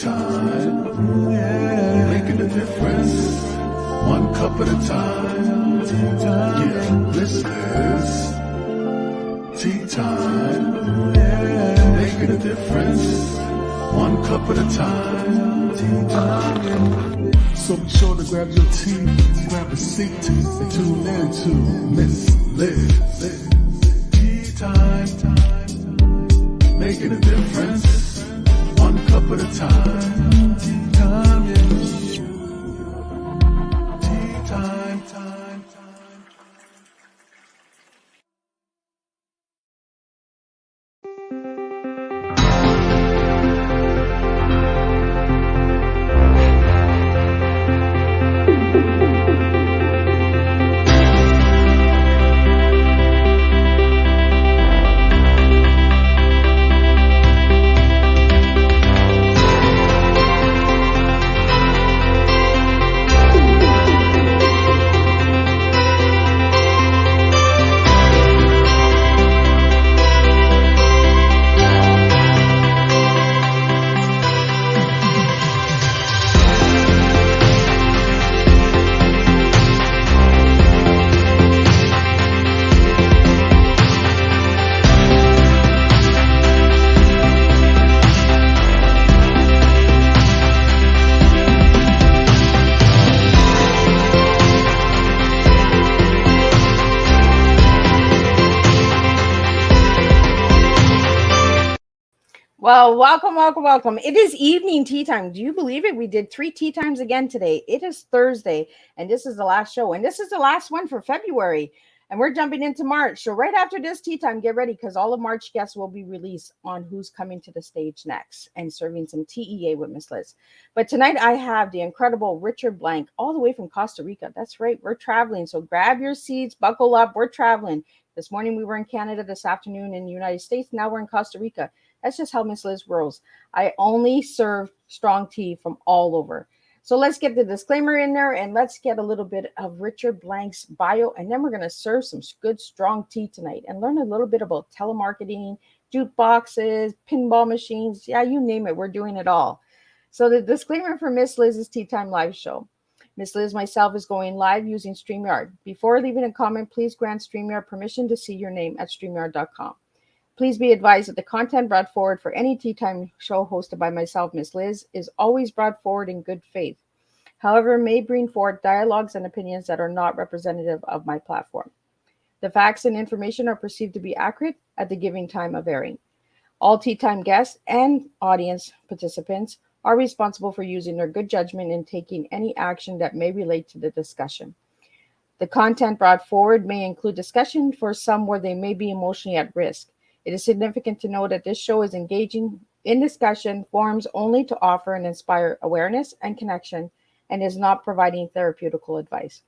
time, yeah, making a difference, one cup at a time, yeah, this is tea time, yeah, making a difference, one cup at a time, tea time. So be sure to grab your tea, grab a seat, and tune in to Miss Liz. Tea time, making a difference, one cup at a time. Tea time, yeah. Tea time, time. Well, welcome. It is evening tea time. Do you believe it? We did 3 tea times again today. It is Thursday, and this is the last show, and this is the last one for February, and we're jumping into March. So right after this tea time, get ready because all of March guests will be released on who's coming to the stage next and serving some TEA with Miss Liz. But tonight I have the incredible Richard Blank, all the way from Costa Rica. That's right, we're traveling. So grab your seats, buckle up. We're traveling. This morning we were in Canada, this afternoon in the United States. Now we're in Costa Rica. That's just how Miss Liz rolls. I only serve strong tea from all over. So let's get the disclaimer in there and let's get a little bit of Richard Blank's bio. And then we're going to serve some good, strong tea tonight and learn a little bit about telemarketing, jukeboxes, pinball machines. Yeah, you name it. We're doing it all. So the disclaimer for Miss Liz's Tea Time Live show. Miss Liz myself is going live using StreamYard. Before leaving a comment, please grant StreamYard permission to see your name at StreamYard.com. Please be advised that the content brought forward for any Tea Time show hosted by myself, Miss Liz, is always brought forward in good faith. However, may bring forward dialogues and opinions that are not representative of my platform. The facts and information are perceived to be accurate at the giving time of airing. All Tea Time guests and audience participants are responsible for using their good judgment in taking any action that may relate to the discussion. The content brought forward may include discussion for some where they may be emotionally at risk. It is significant to know that this show is engaging in discussion forums only to offer and inspire awareness and connection and is not providing therapeutical advice.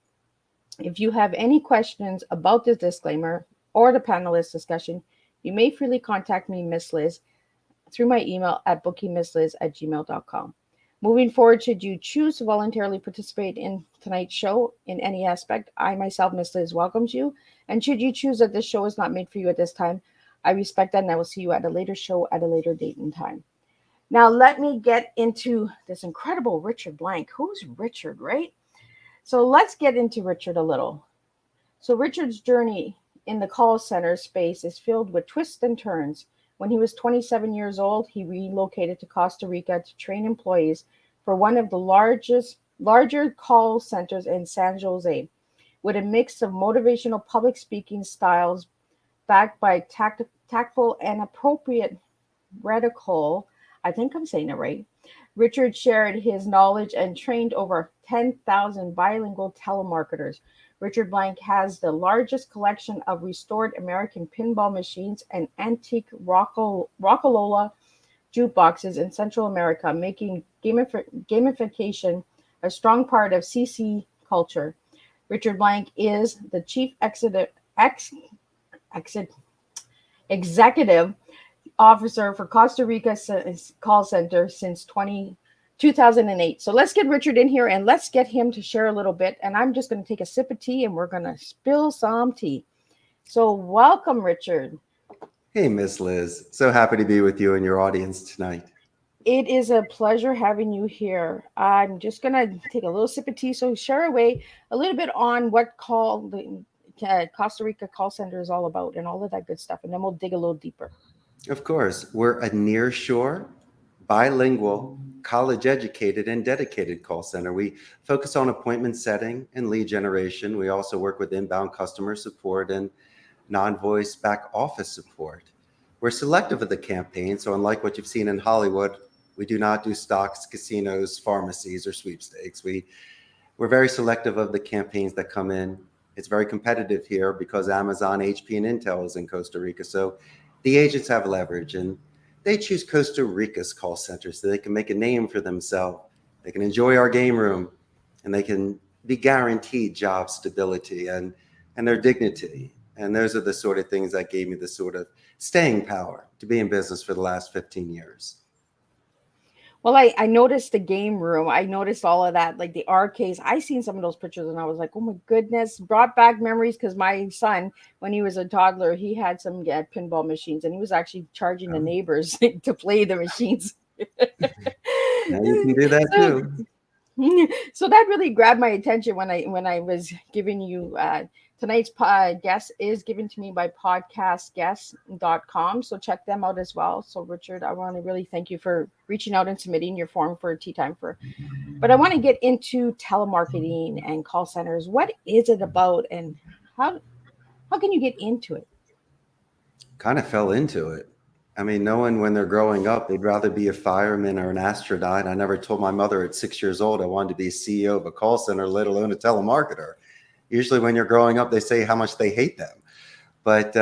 If you have any questions about this disclaimer or the panelist discussion, you may freely contact me, Miss Liz, through my email at bookingmissliz@gmail.com. Moving forward, should you choose to voluntarily participate in tonight's show in any aspect, I myself, Miss Liz, welcomes you. And should you choose that this show is not made for you at this time, I respect that, and I will see you at a later show at a later date and time. Now, let me get into this incredible Richard Blank. Who's Richard, right? So let's get into Richard a little. So Richard's journey in the call center space is filled with twists and turns. When he was 27 years old, he relocated to Costa Rica to train employees for one of the larger call centers in San Jose, with a mix of motivational public speaking styles backed by tactful and appropriate rhetoric. I think I'm saying it right. Richard shared his knowledge and trained over 10,000 bilingual telemarketers. Richard Blank has the largest collection of restored American pinball machines and antique Rockola jukeboxes in Central America, making gamification a strong part of CC culture. Richard Blank is the chief executive officer for Costa Rica call center since 2008. So let's get Richard in here and let's get him to share a little bit. And I'm just going to take a sip of tea and we're going to spill some tea. So welcome, Richard. Hey, Miss Liz. So happy to be with you and your audience tonight. It is a pleasure having you here. I'm just gonna take a little sip of tea. So share away a little bit on what the Costa Rica call center is all about and all of that good stuff, and then we'll dig a little deeper. Of course, we're a nearshore, bilingual, college educated, and dedicated call center. We focus on appointment setting and lead generation. We also work with inbound customer support and non voice back office support. We're selective of the campaign, so unlike what you've seen in Hollywood, we do not do stocks, casinos, pharmacies, or sweepstakes. We're very selective of the campaigns that come in. It's very competitive here because Amazon, HP, and Intel is in Costa Rica. So the agents have leverage and they choose Costa Rica's call center so they can make a name for themselves. They can enjoy our game room and they can be guaranteed job stability and their dignity. And those are the sort of things that gave me the sort of staying power to be in business for the last 15 years. Well, I noticed the game room. I noticed all of that, like the arcades. I seen some of those pictures and I was like, oh my goodness, brought back memories because my son, when he was a toddler, he had some pinball machines and he was actually charging the Um, neighbors to play the machines. Now you can do that So too. so that really grabbed my attention when I was giving you tonight's guest is given to me by podcastguest.com, so check them out as well. So Richard, I want to really thank you for reaching out and submitting your form for tea time for, but I want to get into telemarketing and call centers. What is it about and how how can you get into it? Kind of fell into it. I mean, no one, when they're growing up, they'd rather be a fireman or an astronaut. I never told my mother at 6 years old I wanted to be CEO of a call center, let alone a telemarketer. Usually, when you're growing up, they say how much they hate them. But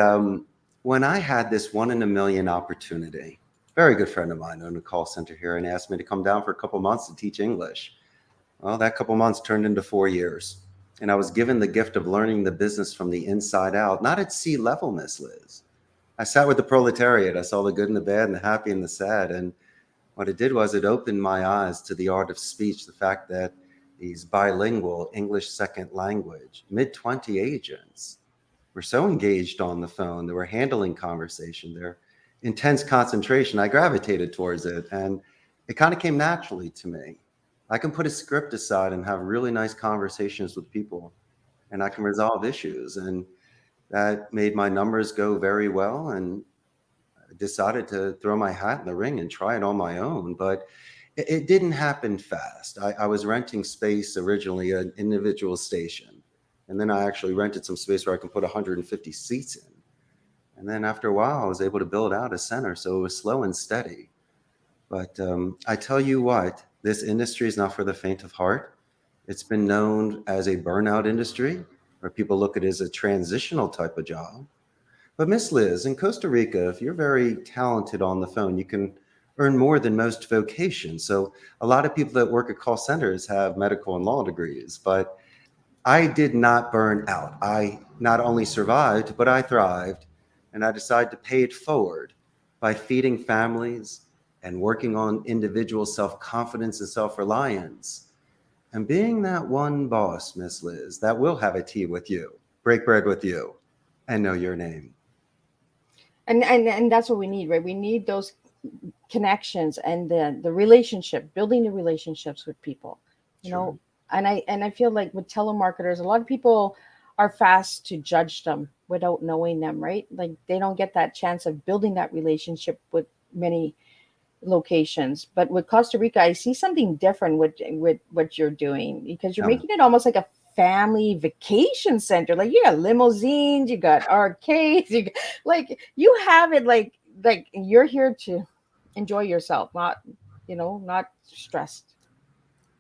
when I had this one in a million opportunity, very good friend of mine owned a call center here and asked me to come down for a couple months to teach English. Well, that couple months turned into 4 years. And I was given the gift of learning the business from the inside out, not at sea level, Miss Liz. I sat with the proletariat. I saw the good and the bad and the happy and the sad. And what it did was it opened my eyes to the art of speech, the fact that these bilingual English second language, mid 20 agents were so engaged on the phone. They were handling conversation, their intense concentration. I gravitated towards it and it kind of came naturally to me. I can put a script aside and have really nice conversations with people and I can resolve issues. And that made my numbers go very well. And decided to throw my hat in the ring and try it on my own. But it didn't happen fast. I was renting space originally, an individual station. And then I actually rented some space where I can put 150 seats in. And then after a while, I was able to build out a center. So it was slow and steady. But I tell you what, this industry is not for the faint of heart. It's been known as a burnout industry, where people look at it as a transitional type of job. But Miss Liz, in Costa Rica, if you're very talented on the phone, you can earn more than most vocations. So a lot of people that work at call centers have medical and law degrees, but I did not burn out. I not only survived, but I thrived. And I decided to pay it forward by feeding families and working on individual self-confidence and self-reliance. And being that one boss, Miss Liz, that will have a tea with you, break bread with you, and know your name. And that's what we need, right? We need those connections and the relationship, building the relationships with people, you Sure. know. And I feel like with telemarketers, a lot of people are fast to judge them without knowing them, right? Like they don't get that chance of building that relationship with many locations. But with Costa Rica, I see something different with what you're doing because you're Tell me. making it almost like a family vacation center. Like you got limousines, you got arcades, like you have it like you're here to enjoy yourself, not not stressed.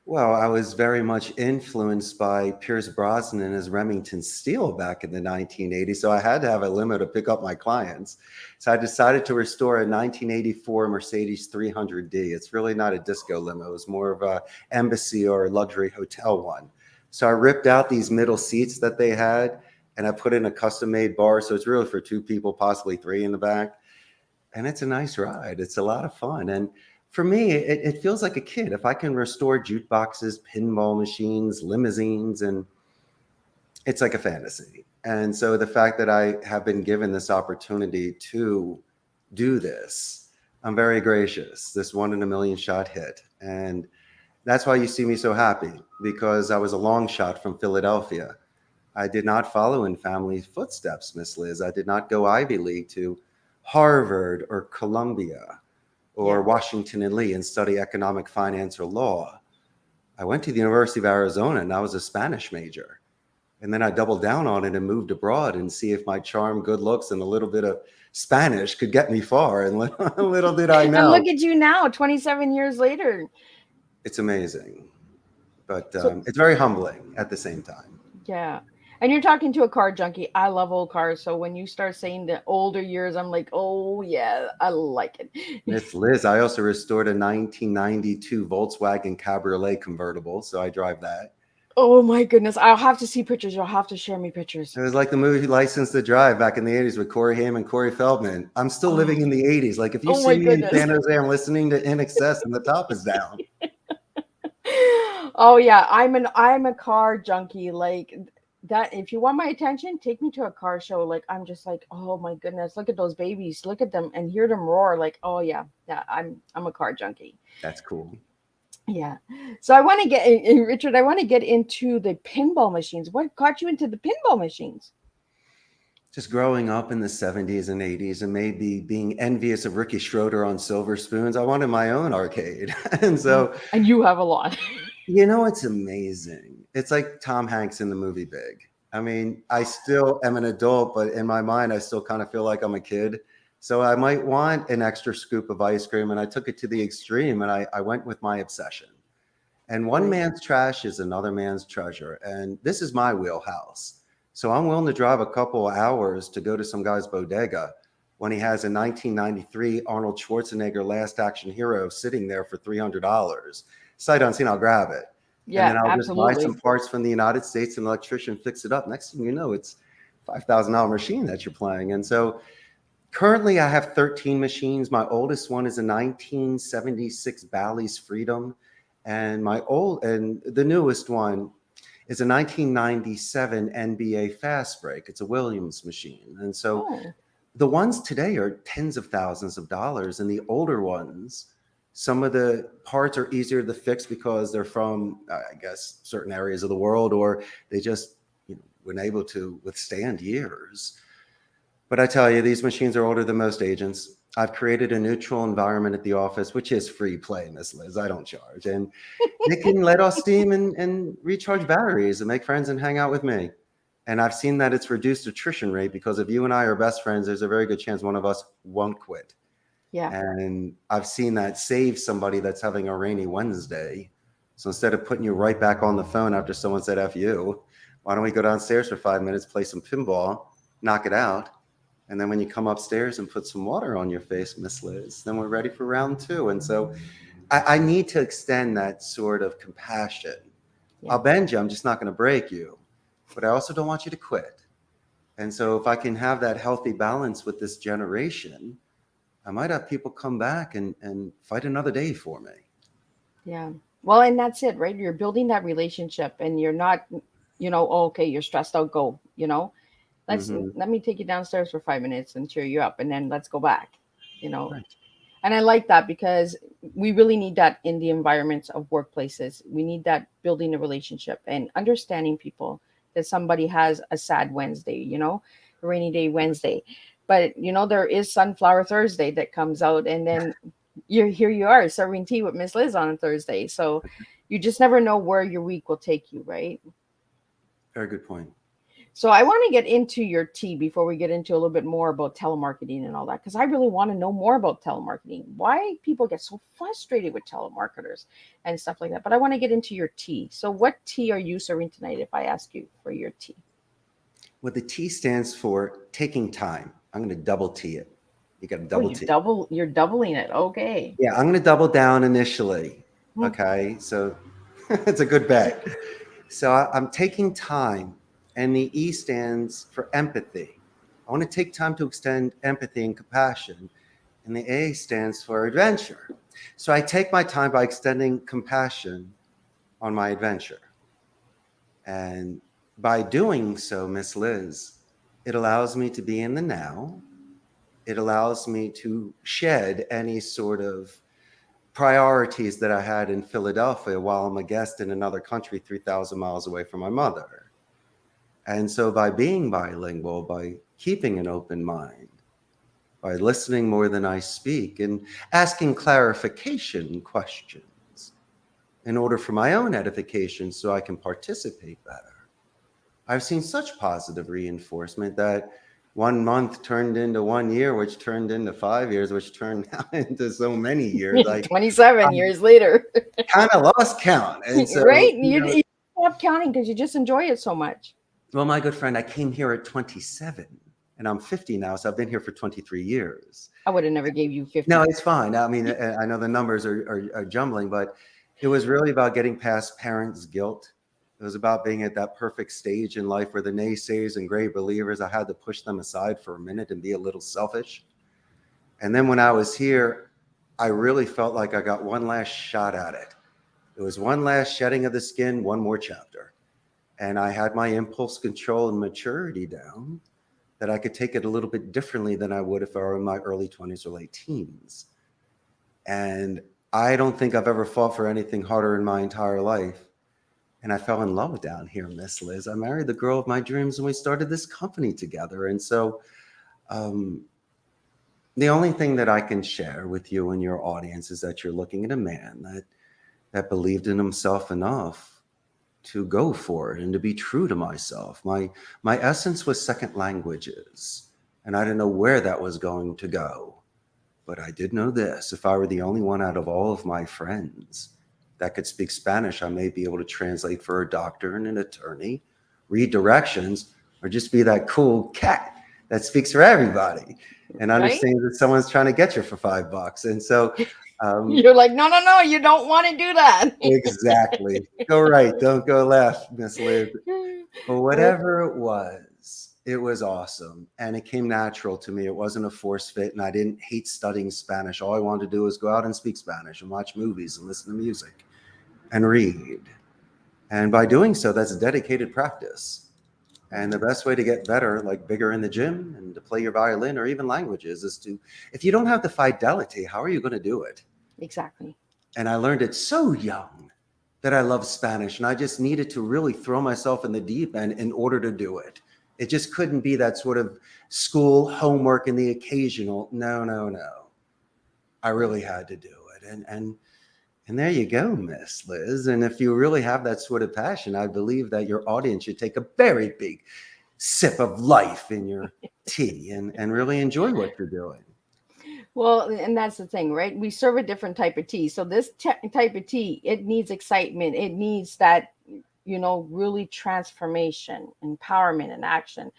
Well, I was very much influenced by Pierce Brosnan as Remington Steele back in the 1980s. So I had to have a limo to pick up my clients. So I decided to restore a 1984 Mercedes 300D. It's really not a disco limo. It's more of a embassy or luxury hotel one. So I ripped out these middle seats that they had and I put in a custom made bar. So it's really for two people, possibly three in the back. And it's a nice ride. It's a lot of fun. And for me, it feels like a kid. If I can restore jukeboxes, pinball machines, limousines, and it's like a fantasy. And so the fact that I have been given this opportunity to do this, I'm very gracious. This 1 in a million shot hit. And that's why you see me so happy, because I was a long shot from Philadelphia. I did not follow in family footsteps, Miss Liz. I did not go Ivy League to Harvard or Columbia or Yeah. Washington and Lee and study economic finance or law. I went to the University of Arizona and I was a Spanish major. And then I doubled down on it and moved abroad and see if my charm, good looks, and a little bit of Spanish could get me far. And little did I And know, look at you now, 27 years later. it's amazing. But So it's very humbling at the same time. yeah. And you're talking to a car junkie. I love old cars. So when you start saying the older years, I'm like, oh yeah, I like it. Miss Liz, I also restored a 1992 Volkswagen Cabriolet convertible, so I drive that. Oh my goodness. I'll have to see pictures. You'll have to share me pictures. It was like the movie License to Drive back in the 80s with Corey Haim and Corey Feldman. I'm still Oh, living in the 80s. Like if you oh see my me in goodness. San Jose, I'm listening to In Excess and the top is down. Oh yeah, I'm a car junkie. Like that, if you want my attention, take me to a car show. Like I'm just like, oh my goodness, look at those babies, look at them and hear them roar. Like, oh yeah, yeah, I'm a car junkie. That's cool. Yeah. So I want to get Richard, I want to get into the pinball machines. What got you into the pinball machines? Just growing up in the 70s and 80s and maybe being envious of Ricky Schroeder on Silver Spoons, I wanted my own arcade. And so, And you have a lot. it's amazing. It's like Tom Hanks in the movie Big. I mean, I still am an adult, but in my mind, I still kind of feel like I'm a kid. So I might want an extra scoop of ice cream. And I took it to the extreme and I went with my obsession. And one Right. man's trash is another man's treasure. And this is my wheelhouse. So I'm willing to drive a couple of hours to go to some guy's bodega when he has a 1993 Arnold Schwarzenegger Last Action Hero sitting there for $300. Sight unseen, I'll grab it. And Yeah, then I'll just buy some absolutely. parts from the United States and an electrician fix it up. Next thing you know, it's $5,000 machine that you're playing. And so currently I have 13 machines. My oldest one is a 1976 Bally's Freedom. And the newest one is a 1997 NBA Fast Break. It's a Williams machine. And so Oh, the ones today are tens of thousands of dollars. And the older ones, some of the parts are easier to fix because they're from, I guess, certain areas of the world, or they just weren't able to withstand years. But I tell you, these machines are older than most agents. I've created a neutral environment at the office, which is free play, Miss Liz. I don't charge. And they can let off steam and recharge batteries and make friends and hang out with me. And I've seen that it's reduced attrition rate because if you and I are best friends, there's a very good chance one of us won't quit. yeah. And I've seen that save somebody that's having a rainy Wednesday. So instead of putting you right back on the phone after someone said F you, why don't we go downstairs for 5 minutes, play some pinball, knock it out? And then when you come upstairs and put some water on your face, Miss Liz, then we're ready for round two. And so I need to extend that sort of compassion. Yeah. I'll bend you. I'm just not going to break you. But I also don't want you to quit. And so if I can have that healthy balance with this generation, I might have people come back and fight another day for me. Yeah. Well, and that's it, right? You're building that relationship and you're not, oh, okay, you're stressed out, go, Hmm. let me take you downstairs for 5 minutes and cheer you up and then let's go back, you know. Right. And I like that because we really need that in the environments of workplaces. We need that building a relationship and understanding people that somebody has a sad Wednesday, a rainy day Wednesday. But there is Sunflower Thursday that comes out and then you are serving tea with Miss Liz on a Thursday. So you just never know where your week will take you, right? Very good point. So I want to get into your tea before we get into a little bit more about telemarketing and all that, because I really want to know more about telemarketing, why people get so frustrated with telemarketers and stuff like that. But I want to get into your tea. So what tea are you serving tonight if I ask you for your tea? What the T stands for, taking time. I'm going to double T it. You got to Oh, double T. you're doubling it. Okay. Yeah, I'm going to double down initially. Hmm. Okay, so it's a good bet. So I'm taking time, and the E stands for empathy. I want to take time to extend empathy and compassion, and the A stands for adventure. So I take my time by extending compassion on my adventure. And by doing so, Miss Liz, it allows me to be in the now, it allows me to shed any sort of priorities that I had in Philadelphia while I'm a guest in another country 3,000 miles away from my mother. And so by being bilingual, by keeping an open mind, by listening more than I speak and asking clarification questions in order for my own edification so I can participate better, I've seen such positive reinforcement that 1 month turned into 1 year, which turned into 5 years, which turned out into so many years. I 27 years later. kind of lost count. And so, Right? You stop counting because you just enjoy it so much. well, my good friend, I came here at 27 and I'm 50 now. So I've been here for 23 years. I would have never gave you 50. No, it's fine. I mean, I know the numbers are jumbling, but it was really about getting past parents' guilt. It was about being at that perfect stage in life where the naysayers and great believers, I had to push them aside for a minute and be a little selfish. And then when I was here, I really felt like I got one last shot at it. It was one last shedding of the skin, one more chapter. And I had my impulse control and maturity down, that I could take it a little bit differently than I would if I were in my early 20s or late teens. And I don't think I've ever fought for anything harder in my entire life. And I fell in love down here, Miss Liz. I married the girl of my dreams and we started this company together. And so the only thing that I can share with you and your audience is that you're looking at a man that believed in himself enough to go for it and to be true to myself. My essence was second languages, and I didn't know where that was going to go. But I did know this: if I were the only one out of all of my friends that could speak Spanish, I may be able to translate for a doctor and an attorney, read directions, or just be that cool cat that speaks for everybody and understands that someone's trying to get you for $5. And so you're like, no, you don't want to do that. Exactly. Go right, don't go left, Miss Liz. But whatever it was awesome. And it came natural to me. It wasn't a force fit, and I didn't hate studying Spanish. All I wanted to do was go out and speak Spanish and watch movies and listen to music and read. And by doing so, that's dedicated practice. And the best way to get better, like bigger in the gym and to play your violin or even languages, is to, if you don't have the fidelity, how are you going to do it? Exactly. And I learned it so young that I love Spanish, and I just needed to really throw myself in the deep end in order to do it. It just couldn't be that sort of school homework and the occasional. No. I really had to do it. And there you go, Miss Liz. And if you really have that sort of passion, I believe that your audience should take a very big sip of life in your tea and really enjoy what you're doing. Well, and that's the thing, right? We serve a different type of tea. So this type of tea, it needs excitement. It needs that, really transformation, empowerment, and action.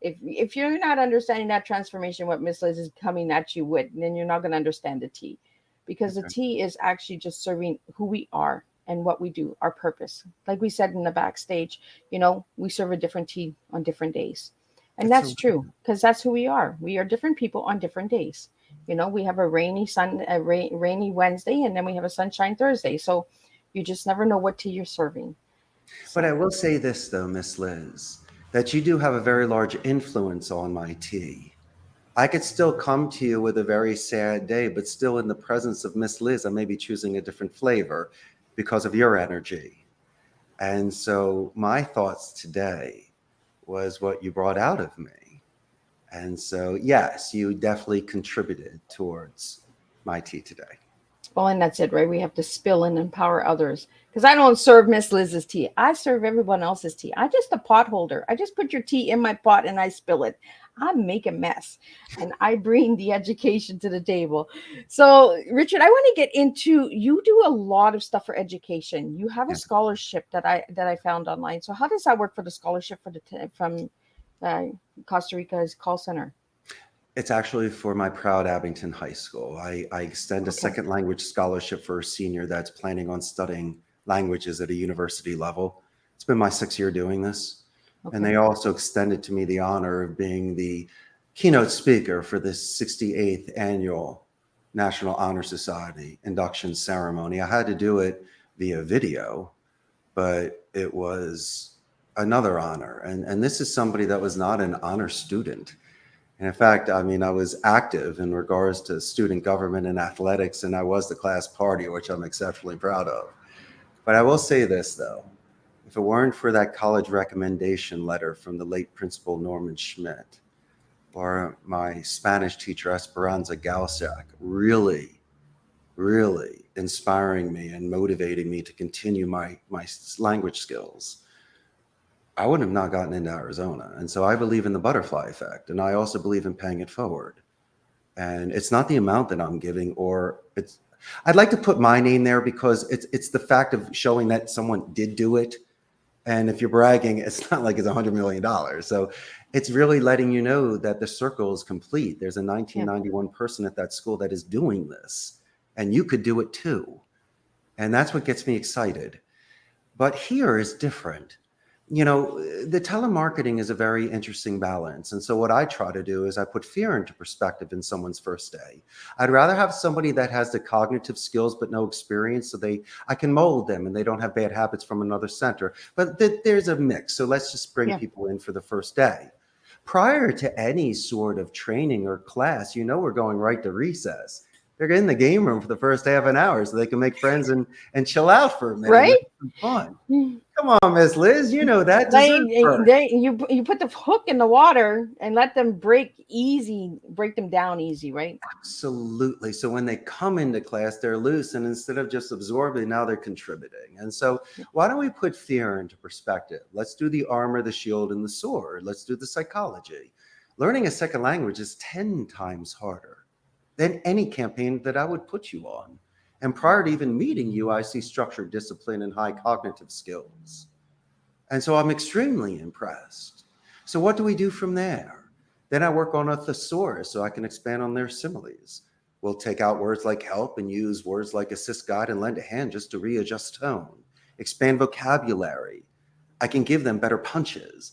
If you're not understanding that transformation, what Miss Liz is coming at you with, then you're not going to understand the tea, because the tea is actually just serving who we are and what we do, our purpose. Like we said in the backstage, we serve a different tea on different days. And that's true, because that's who we are. We are different people on different days. We have a rainy Wednesday, and then we have a sunshine Thursday. So you just never know what tea you're serving. But I will say this, though, Miss Liz, that you do have a very large influence on my tea. I could still come to you with a very sad day, but still in the presence of Miss Liz, I may be choosing a different flavor because of your energy. And so my thoughts today was what you brought out of me. And so, yes, you definitely contributed towards my tea today. Well, and that's it, right? We have to spill and empower others. Because I don't serve Miss Liz's tea. I serve everyone else's tea. I'm just a pot holder. I just put your tea in my pot and I spill it. I make a mess. And I bring the education to the table. So, Richard, I want to get into, you do a lot of stuff for education. You have a scholarship that I found online. So how does that work for the scholarship from Costa Rica's call center? It's actually for my proud Abington High School. I extend a second language scholarship for a senior that's planning on studying languages at a university level. It's been my 6th year doing this. And they also extended to me the honor of being the keynote speaker for this 68th annual National Honor Society induction ceremony. I had to do it via video, but it was another honor. And this is somebody that was not an honor student. And in fact, I mean, I was active in regards to student government and athletics, and I was the class party, which I'm exceptionally proud of. But I will say this, though. If it weren't for that college recommendation letter from the late Principal Norman Schmidt, or my Spanish teacher, Esperanza Galsiak, really inspiring me and motivating me to continue my language skills, I would have not gotten into Arizona. And so I believe in the butterfly effect, and I also believe in paying it forward. And it's not the amount that I'm giving, or I'd like to put my name there because it's the fact of showing that someone did do it. And if you're bragging, it's not like it's $100 million. So it's really letting you know that the circle is complete. There's a 1991 person at that school that is doing this, and you could do it too. And that's what gets me excited. But here is different. You know, the telemarketing is a very interesting balance. And so what I try to do is I put fear into perspective in someone's first day. I'd rather have somebody that has the cognitive skills but no experience, so I can mold them and they don't have bad habits from another center. But there's a mix. So let's just bring people in for the first day. Prior to any sort of training or class, you know, we're going right to recess. They're in the game room for the first half an hour so they can make friends and chill out for a minute. Right? And have some fun. Come on, Miss Liz, you know that. You put the hook in the water and let them break them down easy, right? Absolutely. So when they come into class, they're loose, and instead of just absorbing, now they're contributing. And so why don't we put fear into perspective? Let's do the armor, the shield, and the sword. Let's do the psychology. Learning a second language is 10 times harder than any campaign that I would put you on. And prior to even meeting you, I see structured discipline and high cognitive skills. And so I'm extremely impressed. So what do we do from there? Then I work on a thesaurus so I can expand on their similes. We'll take out words like help and use words like assist, guide, and lend a hand just to readjust tone. Expand vocabulary. I can give them better punches.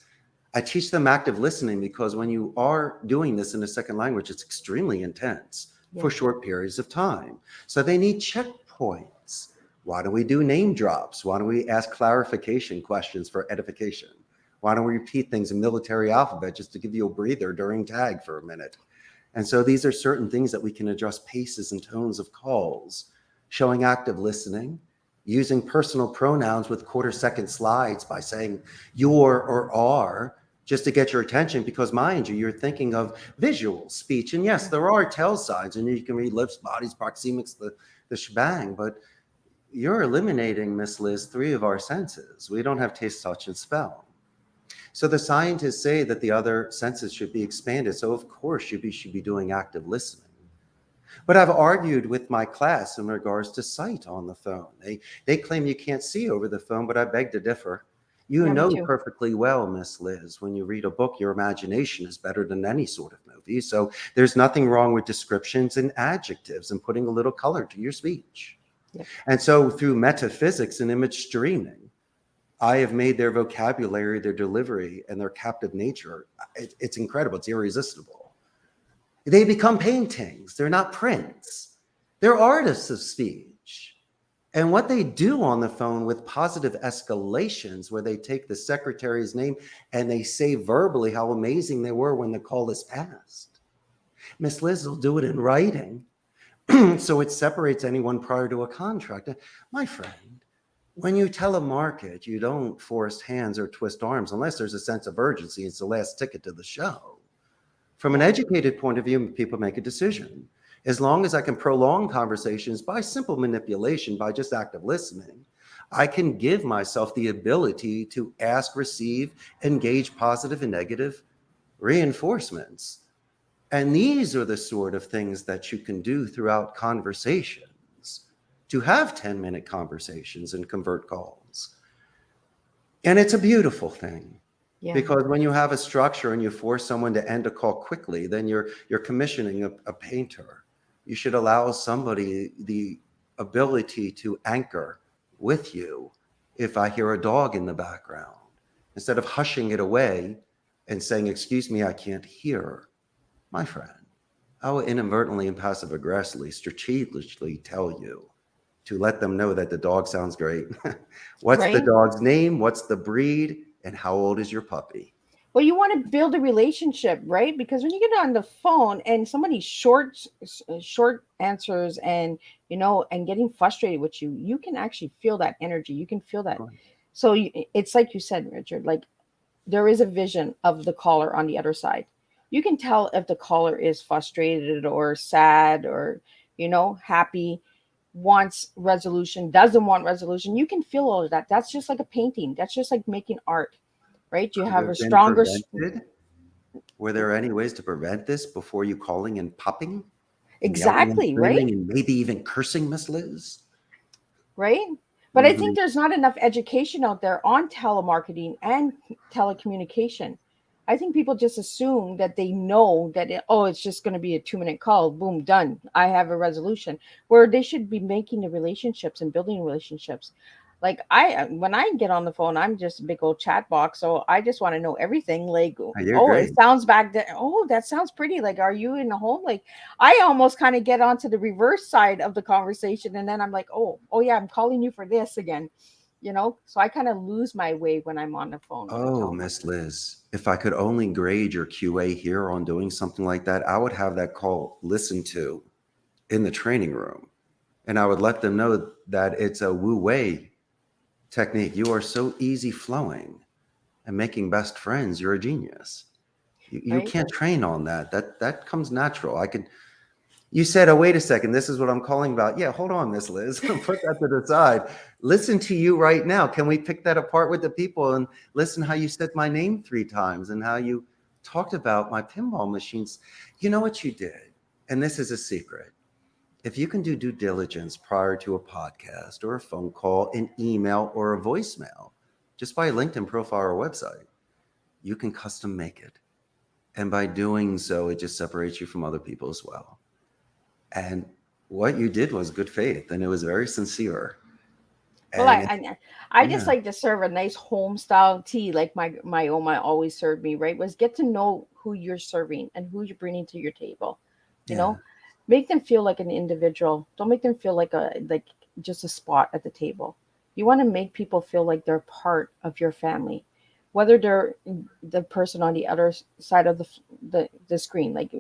I teach them active listening because when you are doing this in a second language, it's extremely intense for short periods of time. So they need checkpoints. Why don't we do name drops? Why don't we ask clarification questions for edification? Why don't we repeat things in military alphabet just to give you a breather during tag for a minute? And so these are certain things that we can adjust paces and tones of calls, showing active listening, using personal pronouns with quarter-second slides by saying your or are, just to get your attention, because mind you, you're thinking of visual speech. And yes, there are tell signs, and you can read lips, bodies, proxemics, the shebang, but you're eliminating, Miss Liz, 3 of our senses. We don't have taste, touch, and smell. So the scientists say that the other senses should be expanded. So of course you should be doing active listening. But I've argued with my class in regards to sight on the phone. They claim you can't see over the phone, but I beg to differ. You know perfectly well, Miss Liz, when you read a book, your imagination is better than any sort of movie. So there's nothing wrong with descriptions and adjectives and putting a little color to your speech. And so through metaphysics and image streaming, I have made their vocabulary, their delivery, and their captive nature. It's incredible. It's irresistible. They become paintings. They're not prints. They're artists of speech. And what they do on the phone with positive escalations, where they take the secretary's name and they say verbally how amazing they were when the call is passed. Miss Liz will do it in writing. So it separates anyone prior to a contract. My friend, when you telemarket, you don't force hands or twist arms unless there's a sense of urgency. It's the last ticket to the show. From an educated point of view, people make a decision. As long as I can prolong conversations by simple manipulation, by just active listening, I can give myself the ability to ask, receive, engage positive and negative reinforcements. And these are the sort of things that you can do throughout conversations, to have 10-minute conversations and convert calls. And it's a beautiful thing. Because when you have a structure and you force someone to end a call quickly, then you're commissioning a painter. You should allow somebody the ability to anchor with you if I hear a dog in the background, instead of hushing it away and saying, excuse me, I can't hear. My friend, I will inadvertently and passive aggressively, strategically tell you to let them know that the dog sounds great. What's the dog's name? What's the breed? And how old is your puppy? Well, you want to build a relationship, right? Because when you get on the phone and somebody short answers, and and getting frustrated with you, you can actually feel that energy. You can feel that. So it's like you said, Richard, like there is a vision of the caller on the other side. You can tell if the caller is frustrated or sad or, happy, wants resolution, doesn't want resolution. You can feel all of that. That's just like a painting. That's just like making art, right? You Could have a have been stronger, prevented. Were there any ways to prevent this before you calling and popping and yelling and exactly, right? screaming and maybe even cursing, Miss Liz? Right. But I think Hmm. there's not enough education out there on telemarketing and telecommunication. I think people just assume that they know that it's just going to be a 2-minute call, boom, done. I have a resolution. Where they should be making the relationships and building relationships. Like when I get on the phone, I'm just a big old chat box. So I just want to know everything. Like, Oh, you're oh, it great. sounds back there. Oh, that sounds pretty. Like, are you in the home? Like, I almost kind of get onto the reverse side of the conversation, and then I'm like, oh yeah, I'm calling you for this again. So I kind of lose my way when I'm on the phone with a Oh, Miss telemarketer. Liz, if I could only grade your QA here on doing something like that, I would have that call listened to in the training room. And I would let them know that it's a Wu Wei technique. You are so easy flowing and making best friends. You're a genius. You Right. can't train on that. That comes natural. You said, oh, wait a second, this is what I'm calling about. Yeah, hold on, Miss Liz. Put that to the side. Listen to you right now. Can we pick that apart with the people and listen how you said my name 3 times and how you talked about my pinball machines? You know what you did? And this is a secret. If you can do due diligence prior to a podcast or a phone call, an email or a voicemail, just by a LinkedIn profile or website, you can custom make it. And by doing so, it just separates you from other people as well. And what you did was good faith, and it was very sincere. Well, And I just yeah, like to serve a nice home style tea, like my Oma always served me. Right, was get to know who you're serving and who you're bringing to your table. You yeah, know, make them feel like an individual. Don't make them feel like just a spot at the table. You want to make people feel like they're part of your family, whether they're the person on the other side of the screen, like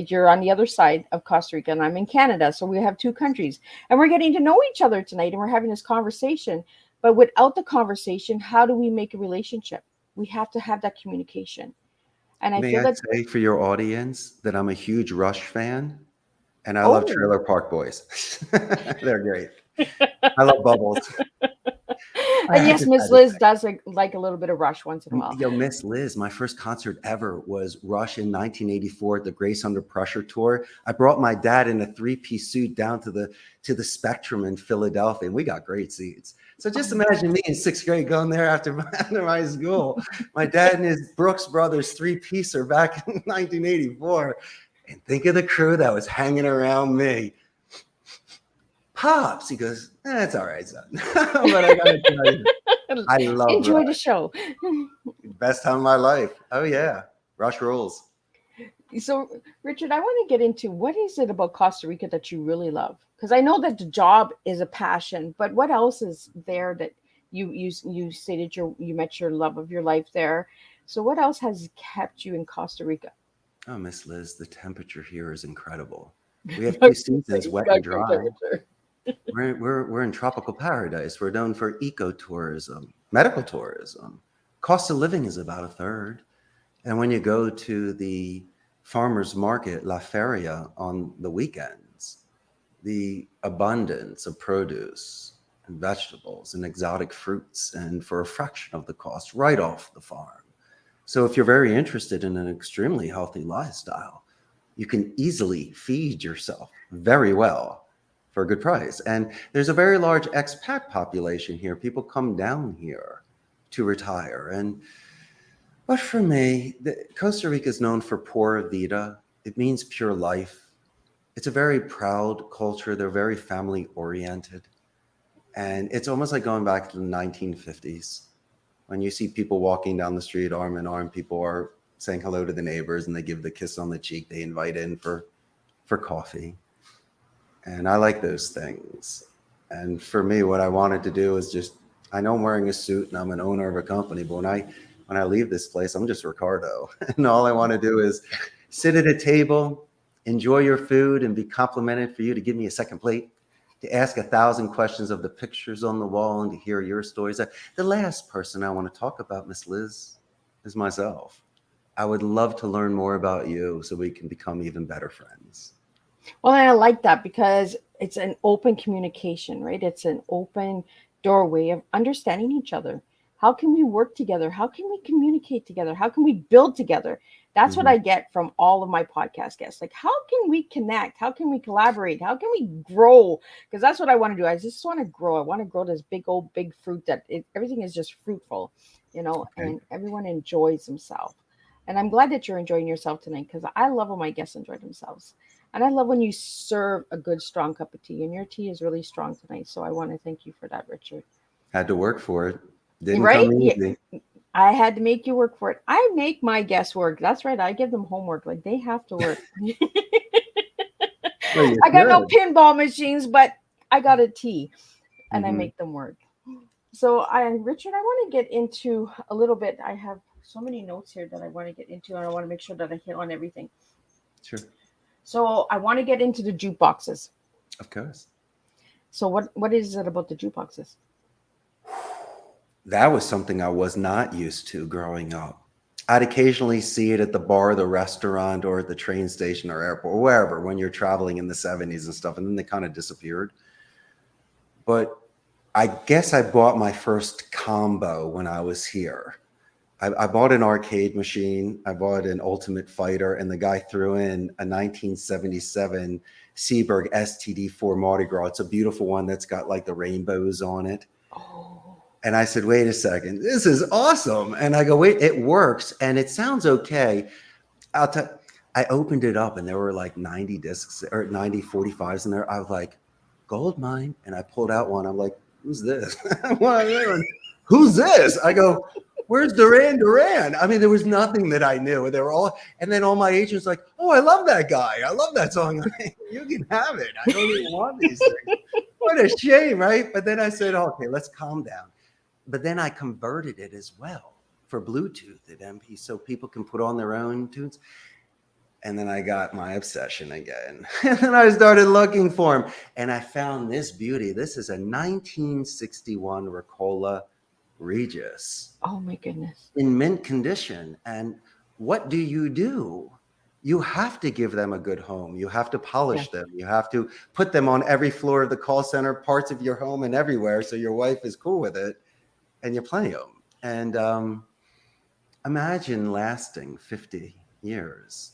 you're on the other side of Costa Rica and I'm in Canada, so we have two countries, and we're getting to know each other tonight, and we're having this conversation. But without the conversation, how do we make a relationship? We have to have that communication, and I may feel I that. say for your audience that I'm a huge Rush fan and I love Oh. Trailer Park Boys. They're great. I love Bubbles. And I yes, just Miss had to Liz say. does like a little bit of Rush once in a while. Yo, Miss Liz, my first concert ever was Rush in 1984 at the Grace Under Pressure tour. I brought my dad in a 3-piece suit down to the Spectrum in Philadelphia, and we got great seats. So just Oh, imagine me in 6th grade going there after my school. My dad and his Brooks Brothers 3-piecer back in 1984. And think of the crew that was hanging around me. Pops, he goes, that's all right, son. But I gotta tell you, I love enjoy the Rush. show. Best time of my life. Oh yeah. Rush rules. So, Richard, I want to get into what is it about Costa Rica that you really love? Because I know that the job is a passion, but what else is there that you stated you met your love of your life there? So, what else has kept you in Costa Rica? Oh, Miss Liz, the temperature here is incredible. We have I two was gonna say, seasons, you wet got and great dry. temperature. We're in tropical paradise. We're known for ecotourism, medical tourism. Cost of living is about a third. And when you go to the farmers market, La Feria, on the weekends, the abundance of produce and vegetables and exotic fruits, and for a fraction of the cost, right off the farm. So if you're very interested in an extremely healthy lifestyle, you can easily feed yourself very well for a good price. And there's a very large expat population here. People come down here to retire. But for me, Costa Rica is known for pura vida. It means pure life. It's a very proud culture. They're very family oriented. And it's almost like going back to the 1950s when you see people walking down the street arm in arm. People are saying hello to the neighbors and they give the kiss on the cheek. They invite in for coffee. And I like those things. And for me, what I wanted to do is just, I know I'm wearing a suit and I'm an owner of a company, but when when I leave this place, I'm just Ricardo. And all I want to do is sit at a table, enjoy your food, and be complimented for you to give me a second plate, to ask 1,000 questions of the pictures on the wall and to hear your stories. The last person I want to talk about, Miss Liz, is myself. I would love to learn more about you so we can become even better friends. Well, and I like that because it's an open communication, right? It's an open doorway of understanding each other. How can we work together? How can we communicate together? How can we build together? That's what Mhm. I get from all of my podcast guests. Like, how can we connect? How can we collaborate? How can we grow? Because that's what I want to do. I just want to grow. I want to grow this big old big fruit that everything is just fruitful, Okay. and everyone enjoys themselves. And I'm glad that you're enjoying yourself tonight because I love when my guests enjoy themselves. And I love when you serve a good, strong cup of tea. And your tea is really strong tonight. So I want to thank you for that, Richard. Had to work for it. Didn't Right? come Yeah, easy. I had to make you work for it. I make my guests work. That's right. I give them homework. Like they have to work. Well, you I got no should. pinball machines, but I got a tea and I Hmm. make them work. So Richard, I want to get into a little bit. I have so many notes here that I want to get into, and I want to make sure that I hit on everything. Sure. So I want to get into the jukeboxes. Of course. So what is it about the jukeboxes? That was something I was not used to growing up. I'd occasionally see it at the bar, the restaurant, or at the train station or airport, or wherever when you're traveling in the 70s and stuff. And then they kind of disappeared. But I guess I bought my first combo when I was here. I bought an arcade machine. I bought an Ultimate Fighter, and the guy threw in a 1977 Seaberg STD4 Mardi Gras. It's a beautiful one that's got like the rainbows on it. Oh, And I said, wait a second, this is awesome. And I go, wait, it works and it sounds okay. I'll tell I opened it up and there were like 90 discs or 90 45s in there. I was like, gold mine. And I pulled out one. I'm like, who's this? Who's this? I go, where's Duran Duran? I mean, there was nothing that I knew. They were all, and then all my agents like, oh, I love that guy. I love that song. You can have it. I don't even want these things. What a shame, right? But then I said, okay, let's calm down. But then I converted it as well for Bluetooth at MP so people can put on their own tunes. And then I got my obsession again. And then I started looking for them. And I found this beauty. This is a 1961 Rockola Regis oh my goodness. in mint condition. And what do? You have to give them a good home. You have to Yeah. polish them. You have to put them on every floor of the call center, parts of your home, and everywhere so your wife is cool with it. And you play them. And imagine lasting 50 years.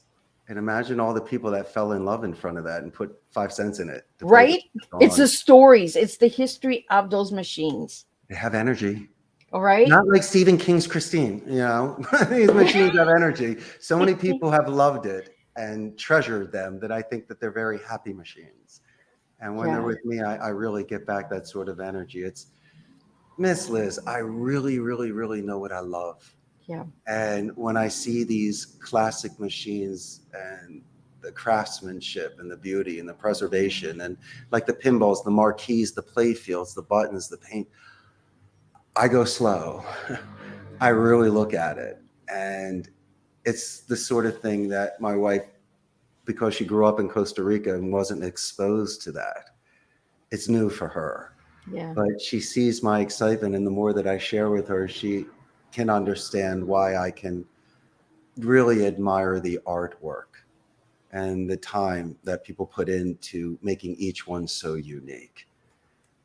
And imagine all the people that fell in love in front of that and put 5 cents in it to play the Right? It's song. the stories. It's the history of those machines. They have energy. All right. Not like Stephen King's Christine, you know, these machines have energy. So many people have loved it and treasured them that I think that they're very happy machines. And when they're Yeah. with me, I really get back that sort of energy. It's Miss Liz, I really, really, really know what I love. Yeah. And when I see these classic machines and the craftsmanship and the beauty and the preservation and like the pinballs, the marquees, the play fields, the buttons, the paint, I go slow. I really look at it. And it's the sort of thing that my wife, because she grew up in Costa Rica and wasn't exposed to that, it's new for her. Yeah. But she sees my excitement. And the more that I share with her, she can understand why I can really admire the artwork and the time that people put into making each one so unique.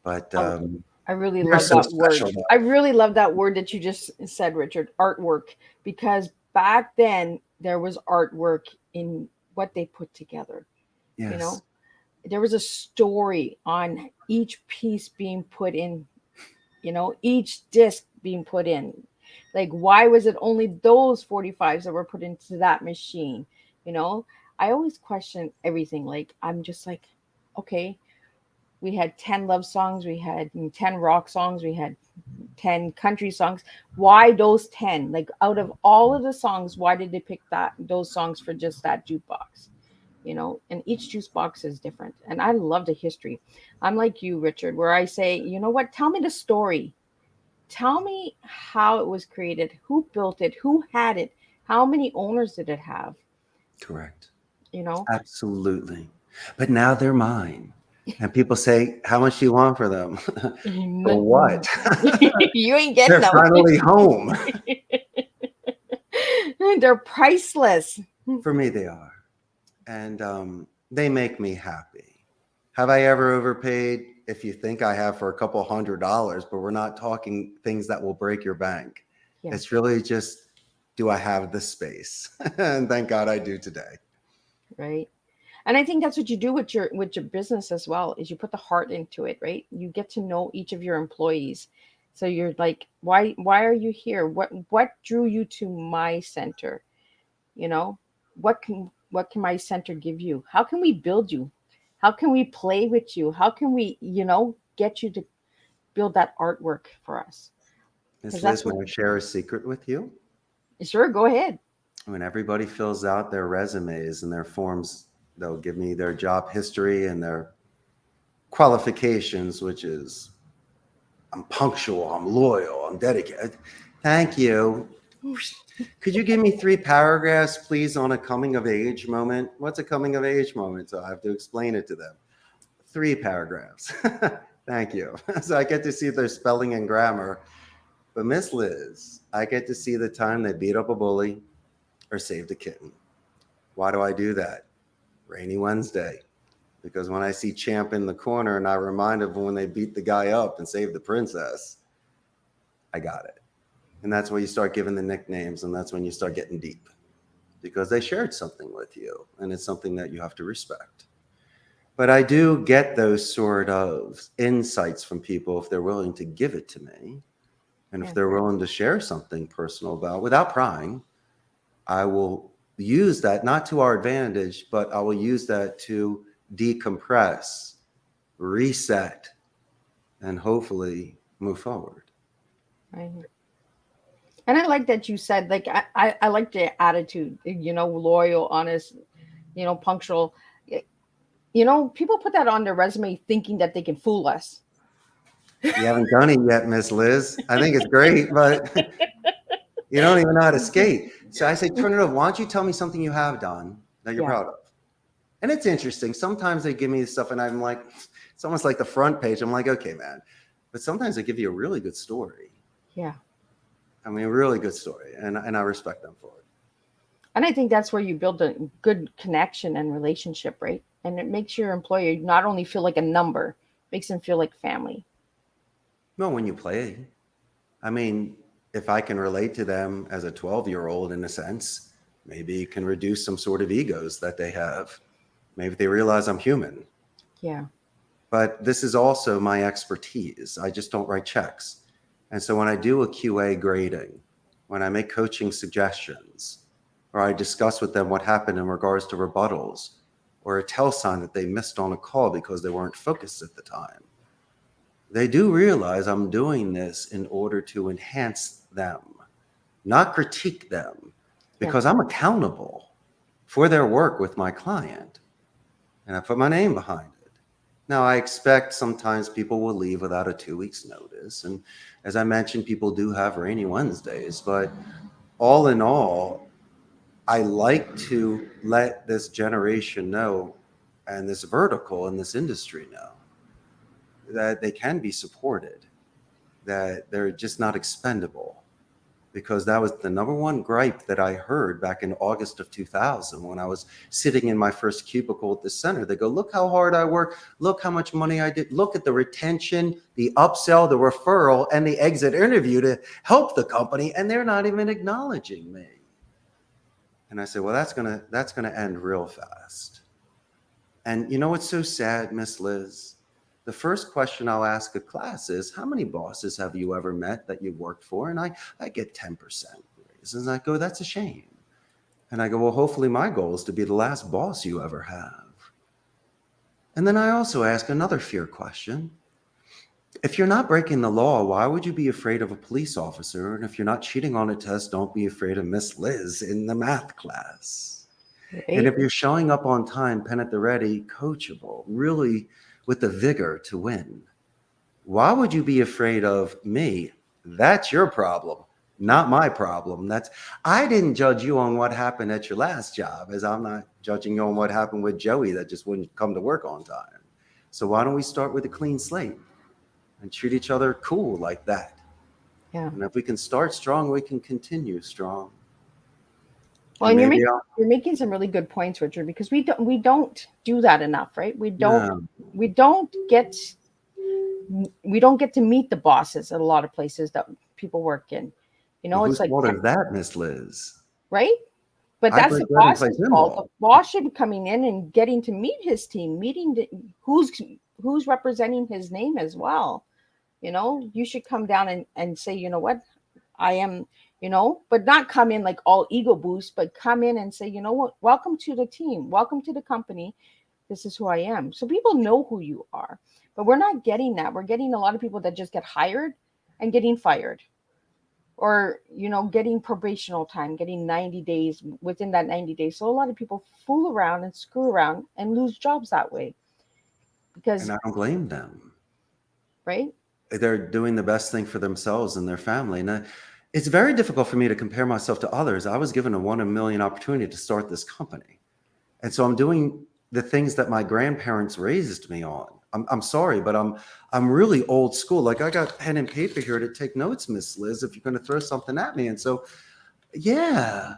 But Oh, I really you're love so that word. special, I though. really love that word that you just said, Richard, artwork, because back then there was artwork in what they put together. You Yes. know, there was a story on each piece being put in, each disc being put in. Like, why was it only those 45s that were put into that machine? You know, I always question everything. Like, I'm just like, okay, we had 10 love songs, we had 10 rock songs, we had 10 country songs. Why those 10? Like, out of all of the songs, why did they pick those songs for just that jukebox? And each juice box is different. And I love the history. I'm like you, Richard, where I say, you know what? Tell me the story. Tell me how it was created, who built it, who had it, how many owners did it have? Correct. You know, Absolutely. But now they're mine. And people say, how much do you want for them? For what? you ain't getting They're them. finally home. They're priceless. For me, they are. And they make me happy. Have I ever overpaid? If you think I have, for a couple $100, but we're not talking things that will break your bank. Yeah. It's really just, do I have the space? And thank God I do today. Right. And I think that's what you do with your business as well, is you put the heart into it, right? You get to know each of your employees. So you're like, why are you here? What drew you to my center? You know, what can my center give you? How can we build you? How can we play with you? How can we, get you to build that artwork for us? Because Miss that's Liz, what. may I share a secret with you? Sure, go ahead. When everybody fills out their resumes and their forms, they'll give me their job history and their qualifications, which is, I'm punctual, I'm loyal, I'm dedicated. Thank you. Could you give me 3 paragraphs, please, on a coming of age moment? What's a coming of age moment? So I have to explain it to them. 3 paragraphs. Thank you. So I get to see their spelling and grammar. But Miss Liz, I get to see the time they beat up a bully or saved a kitten. Why do I do that? Rainy Wednesday. Because when I see Champ in the corner and I remind of when they beat the guy up and saved the princess, I got it. And that's where you start giving the nicknames, and that's when you start getting deep, because they shared something with you, and it's something that you have to respect. But I do get those sort of insights from people if they're willing to give it to me, and if Yeah. they're willing to share something personal about, without prying. I will use that not to our advantage, but I will use that to decompress, reset, and hopefully move forward. Right. And I like that you said, like, I like the attitude, loyal, honest, punctual. People put that on their resume thinking that they can fool us. You haven't done it yet, Miss Liz. I think it's great, but you don't even know how to skate. So I say, turn it over. Why don't you tell me something you have done that you're Yeah. proud of? And it's interesting. Sometimes they give me stuff and I'm like, it's almost like the front page. I'm like, okay, man. But sometimes they give you a really good story. Yeah. I mean, a really good story. And I respect them for it. And I think that's where you build a good connection and relationship, right? And it makes your employer not only feel like a number, makes them feel like family. No, when you play, I mean, if I can relate to them as a 12-year-old in a sense, maybe it can reduce some sort of egos that they have. Maybe they realize I'm human. Yeah. But this is also my expertise. I just don't write checks. And so when I do a QA grading, when I make coaching suggestions, or I discuss with them what happened in regards to rebuttals, or a tell sign that they missed on a call because they weren't focused at the time, they do realize I'm doing this in order to enhance them, not critique them, Yeah. because I'm accountable for their work with my client. And I put my name behind it. Now, I expect sometimes people will leave without a 2 weeks notice. And as I mentioned, people do have rainy Wednesdays, but all in all, I like to let this generation know, and this vertical in this industry know, that they can be supported, that they're just not expendable. Because that was the number one gripe that I heard back in August of 2000 when I was sitting in my first cubicle at the center. They go, look how hard I work. Look how much money I did. Look at the retention, the upsell, the referral, and the exit interview to help the company. And they're not even acknowledging me. And I said, well, that's gonna end real fast. And you know what's so sad, Miss Liz? The first question I'll ask a class is, how many bosses have you ever met that you worked for? And I get 10% raises. And I go, that's a shame. And I go, well, hopefully my goal is to be the last boss you ever have. And then I also ask another fear question. If you're not breaking the law, why would you be afraid of a police officer? And if you're not cheating on a test, don't be afraid of Miss Liz in the math class. And Right? if you're showing up on time, pen at the ready, coachable, really with the vigor to win, why would you be afraid of me That's your problem, not my problem. I didn't judge you on what happened at your last job, as I'm not judging you on what happened with Joey that just wouldn't come to work on time. So why don't we start with a clean slate and treat each other cool like that? Yeah. And if we can start strong, we can continue strong. Well, And and maybe you're making some really good points, Richard, because we don't do that enough, right? We don't no, we don't get we don't get to meet the bosses at a lot of places that people work in. well, It's whose like, fault is that, Miss Liz? right? But I that's break the bread and play boss's fault. The pinball. boss should be coming in and getting to meet his team, who's representing his name as well. You should come down and say, you know what, I am, but not come in like all ego boost, but come in and say, you know what, welcome to the team, welcome to the company. This is who I am. So people know who you are, but we're not getting that. We're getting a lot of people that just get hired and getting fired, or getting probational time, getting 90 days. Within that 90 days, so a lot of people fool around and screw around and lose jobs that way, because, And I don't blame them. right? They're doing the best thing for themselves and their family. And it's very difficult for me to compare myself to others. I was given a 1 in a million opportunity to start this company. And so I'm doing the things that my grandparents raised me on. I'm sorry, but I'm really old school. Like, I got pen and paper here to take notes, Miss Liz, if you're going to throw something at me. And so, yeah,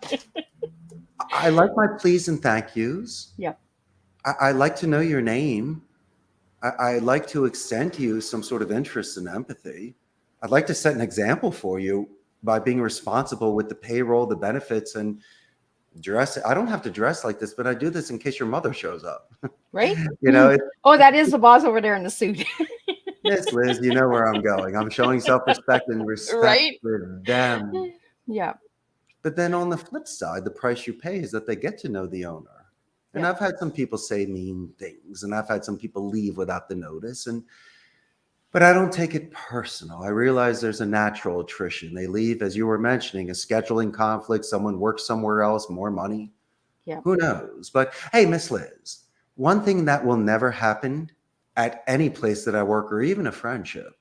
I like my please and thank yous. Yeah. I like to know your name. I like to extend to you some sort of interest and empathy. I'd like to set an example for you by being responsible with the payroll, the benefits, and dress. I don't have to dress like this, but I do this in case your mother shows up. Right? It, Oh, that is the boss over there in the suit. Miss Liz, you know where I'm going. I'm showing self-respect and respect Right? for them. Yeah. But then on the flip side, the price you pay is that they get to know the owner. And Yeah. I've had some people say mean things, and I've had some people leave without the notice. But I don't take it personal. I realize there's a natural attrition. They leave, as you were mentioning, a scheduling conflict. Someone works somewhere else, more money. Yeah. Who knows? But hey, Miss Liz, one thing that will never happen at any place that I work, or even a friendship,